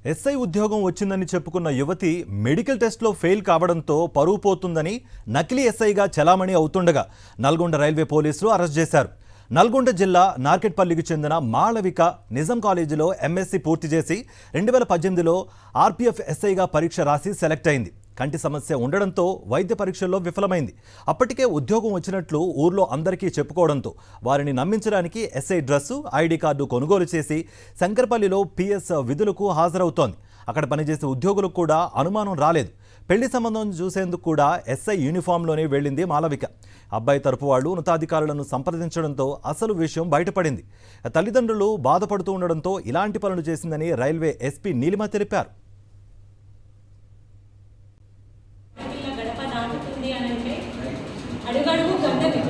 SI ఉద్యోగం వచ్చిందని చెప్పుకున్న యువతి మెడికల్ టెస్ట్లో ఫెయిల్ కావడంతో పరువు పోతుందని నకిలీ ఎస్ఐగా చలామణి అవుతుండగా నల్గొండ రైల్వే పోలీసులు అరెస్ట్ చేశారు. నల్గొండ జిల్లా నార్కెట్పల్లికి చెందిన మాళవిక నిజాం కాలేజీలో ఎంఎస్సీ పూర్తి చేసి 2018లో ఆర్పీఎఫ్ ఎస్ఐగా పరీక్ష రాసి సెలెక్ట్ అయింది. కంటి సమస్య ఉండడంతో వైద్య పరీక్షల్లో విఫలమైంది. అప్పటికే ఉద్యోగం వచ్చినట్లు ఊర్లో అందరికీ చెప్పుకోవడంతో వారిని నమ్మించడానికి ఎస్ఐ డ్రెస్సు, ఐడి కార్డు కొనుగోలు చేసి శంకర్పల్లిలో పిఎస్ విధులకు హాజరవుతోంది. అక్కడ పనిచేసే ఉద్యోగులకు కూడా అనుమానం రాలేదు. పెళ్లి సంబంధం చూసేందుకు కూడా ఎస్ఐ యూనిఫామ్లోనే వెళ్లింది మాళవిక. అబ్బాయి తరపు వాళ్ళు ఉన్నతాధికారులను సంప్రదించడంతో అసలు విషయం బయటపడింది. తల్లిదండ్రులు బాధపడుతూ ఉండడంతో ఇలాంటి పనులు చేసిందని రైల్వే ఎస్పీ నీలిమ తెలిపారు. అడుగడుగు గంటది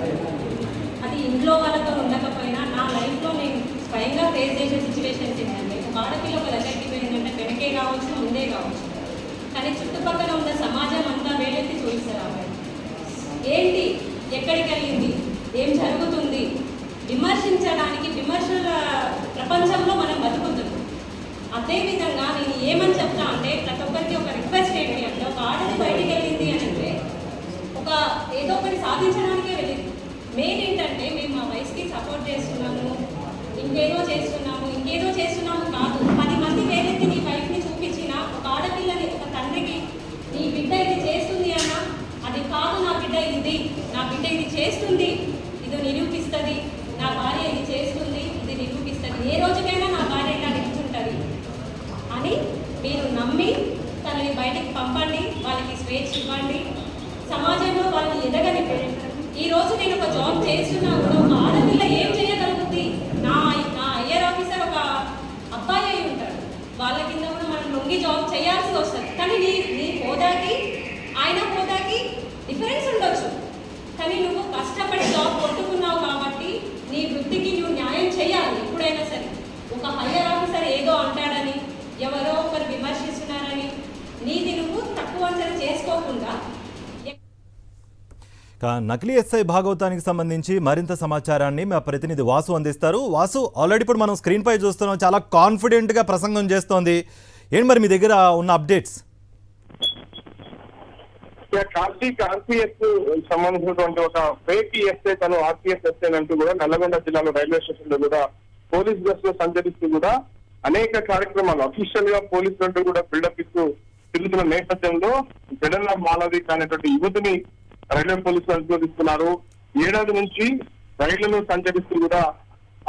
అది ఇంట్లో వాళ్ళతో ఉండకపోయినా నా లైఫ్లో నేను స్వయంగా ఫేస్ చేసే సిచ్యువేషన్స్ ఏంటంటే ఒక ఆడపిల్ల ఒక దగ్గరికి పోయిందంటే వెనకే కావచ్చు, ముందే కావచ్చు, కానీ చుట్టుపక్కల ఉన్న సమాజం అంతా వేలెత్తి చూపిస్తారు. అమ్మాయి ఏంటి, ఎక్కడికి వెళ్ళింది, ఏం జరుగుతుంది, విమర్శించడానికి విమర్శల ప్రపంచంలో మనం బతుకుతున్నాం. అదేవిధంగా నేను ఏమని చెప్తా అంటే ప్రతి ఒక్కరికి ఒక రిక్వెస్ట్ ఏంటి అంటే, ఒక ఆడది బయటికి వెళ్ళింది అని అంటే ఏదో ఒకటి సాధించడానికే వెళ్ళింది. మెయిన్ ఏంటంటే మేము మా వయసుకి సపోర్ట్ చేస్తున్నాము, ఇంకేదో చేస్తున్నాము కాదు. 10 మంది వేరెత్తి నీ వైఫ్ని చూపించిన ఒక ఆడపిల్లని, ఒక తండ్రికి నీ బిడ్డ ఇది చేస్తుంది అన్న, అది కాదు నా బిడ్డ ఇది చేస్తుంది, ఇది నిరూపిస్తుంది, నా భార్య ఇది చేస్తుంది, ఇది నిరూపిస్తుంది, ఏ రోజుకైనా నా భార్య ఇలా నిలుచుంటుంది అని మీరు నమ్మి తనని బయటికి పంపండి, వాళ్ళకి స్వేచ్ఛ ఇవ్వండి, సమాజంలో వాళ్ళని ఎదగని. ఈ రోజు నేను ఒక జాబ్ చేస్తున్నా కూడా ఒక ఆడపిల్ల ఏం చేయగలుగుతుంది? నా ఐఆర్ ఆఫీసర్ ఒక అబ్బాయి అయి ఉంటాడు, వాళ్ళ కింద కూడా మనం లొంగి జాబ్ చేయాల్సి వస్తుంది. కానీ నీ హోదాకి ఆయన హోదాకి డిఫరెన్స్ ఉండొచ్చు, కానీ నువ్వు కష్టపడి జాబ్ కొట్టుకున్నావు కాబట్టి నీ వృత్తికి నువ్వు న్యాయం చేయాలి. ఎప్పుడైనా సరే ఒక హైయర్ ఆఫీసర్ ఏదో అంటాడని, ఎవరో ఒకరు విమర్శిస్తున్నారని నీది నువ్వు తక్కువ అంచనా చేసుకోకుండా. నకిలీ ఎస్ఐ భాగవతానికి సంబంధించి మరింత సమాచారాన్ని మా ప్రతినిధి వాసు అందిస్తారు. వాసు, ఆల్రెడీ ఇప్పుడు మనం స్క్రీన్ పై చూస్తున్నాం, చాలా కాన్ఫిడెంట్గా ప్రసంగం చేస్తోంది. ఏంటి మరి మీ దగ్గర ఉన్న అప్డేట్స్? ఆర్పీఎస్ సంబంధించినటువంటి ఒక ఫేక్ ఎస్ఐ తను ఆర్పీఎస్ ఎస్ఐ అంటూ కూడా నల్లగొండ జిల్లాలో రైల్వే స్టేషన్ లో కూడా పోలీస్ బస్ లో సంచరిస్తూ కూడా అనేక కార్యక్రమాలు అఫీషియల్ గా పోలీసులు అంటూ కూడా బిల్డప్ ఇస్తూ తిరుగుతున్న నేపథ్యంలో జడల మాళవిక అనేటువంటి యువతిని రైల్వే పోలీసులు అనుమతిస్తున్నారు. ఏడాది నుంచి రైళ్లలో సంచరిస్తూ కూడా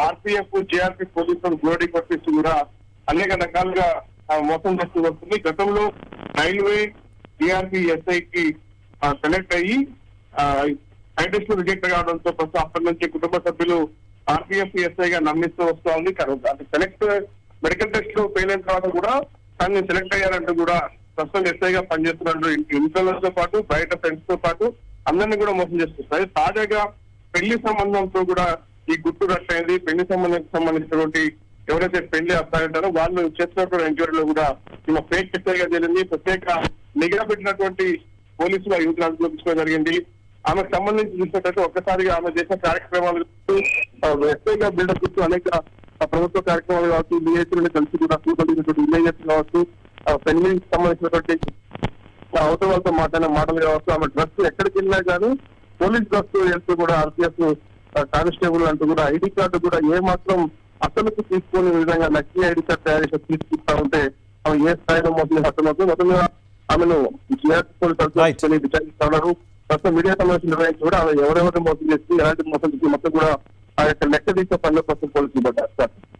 ఆర్పీఎఫ్, జేఆర్పీ పోలీసులు గ్లోరీ పట్టిస్తూ కూడా అనేక రకాలుగా మోసం చేస్తూ వస్తుంది. గతంలో రైల్వే జేఆర్పీ ఎస్ఐకి సెలెక్ట్ అయ్యి ఐటెస్ట్ లో రిజెక్ట్ కావడంతో ప్రస్తుతం అప్పటి నుంచి కుటుంబ సభ్యులు ఆర్పీఎఫ్ ఎస్ఐగా నమ్మిస్తూ వస్తూ ఉంది. అది సెలెక్ట్ మెడికల్ టెస్ట్ లో ఫెయిల్ అయిన తర్వాత కూడా తను సెలెక్ట్ అయ్యారంటూ కూడా ప్రస్తుతం ఎస్ఐగా పనిచేస్తున్నారు. ఇంట్లో పాటు బయట ఫ్రెండ్స్ తో పాటు అందరినీ కూడా మోసం చేస్తున్నారు. తాజాగా పెళ్లి సంబంధంతో కూడా ఈ గుట్టు రట్టయింది. పెళ్లి సంబంధించినటువంటి ఎవరైతే పెళ్లి అబ్బాయి ఉంటారో వాళ్ళు చేస్తున్నటువంటి ఎంక్వైరీలో కూడా ఈమె ఫేక్ ఎస్ఐగా జరిగింది. ప్రత్యేక నిఘా పెట్టినటువంటి పోలీసులు యూత్ అదుపులోకి జరిగింది. ఆమెకు సంబంధించి చూసినట్లయితే ఒక్కసారిగా ఆమె చేసిన కార్యక్రమాలు ఎస్ఐగా బిల్డప్ ఇస్తూ అనేక ప్రభుత్వ కార్యక్రమాలు కావచ్చు, విలేజ్లను కలిసి కూడా చూపడినటువంటి విలేజెస్ కావచ్చు, పెళ్లికి సంబంధించినటువంటి అవతల వాళ్ళతో మాట్లాడిన మాటలు కావచ్చు, ఆమె డ్రెస్ ఎక్కడికి వెళ్ళినా కానీ పోలీస్ డ్రెస్ వెళ్తూ కూడా ఆర్పీఎఫ్ కానిస్టేబుల్ అంటూ కూడా ఐడి కార్డు కూడా ఏ మాత్రం అసలుకు తీసుకునే విధంగా నకిలీ ఐడి కార్డు తయారు చేసి తీసుకుంటా ఉంటే ఆమె ఏ స్థాయిలో మోసం అర్థమవుతుంది. మొత్తంగా ఆమెను విచారిస్తున్నారు. ప్రస్తుతం మీడియా సమావేశం నిర్వహించి కూడా ఆమె ఎవరెవరిని మోసం చేసి ఎలాంటి మోసం చేసి మొత్తం కూడా ఆ యొక్క లెక్క తీసే పనిలో ప్రస్తుతం పోలీసులు పడ్డారు.